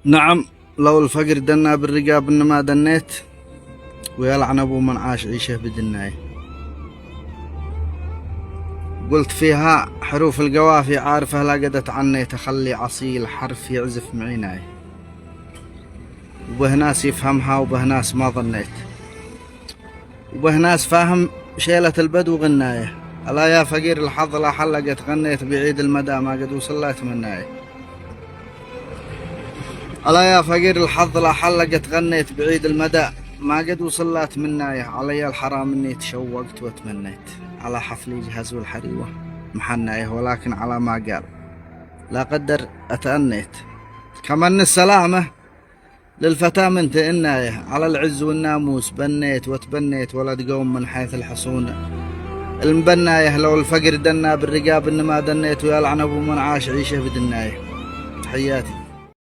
نعم، لو الفقر دنا بالرقاب إنما دنيت، ويلعن أبو من عاش عيشه بدناي. قلت فيها حروف القوافي عارفة لا قدت عني، تخلي عصيل حرف يعزف معيناي، وبه ناس يفهمها وبه ناس ما ظنيت، وبه ناس فاهم شيلة البدو غنايه. ألا يا فقير الحظ لا حلقت غنيت، بعيد المدى ما قد وصلت مناي. ألا يا فقير الحظ لا حلقت غنيت، بعيد المدى ما قد وصلت مناي. علي الحرام اني تشوقت وتمنيت، على حفلي جهز والحريوة محنايه، ولكن على ما قال لا قدر أتأنيت. كمن السلامة للفتى من تئنايه، على العز والناموس بنيت وتبنيت، ولد قوم من حيث الحصون المبنايه. لو الفقر دنا بالرقاب إنما دنيت، ويلعن أبو من عاش عيشه بدنايه. تحياتي.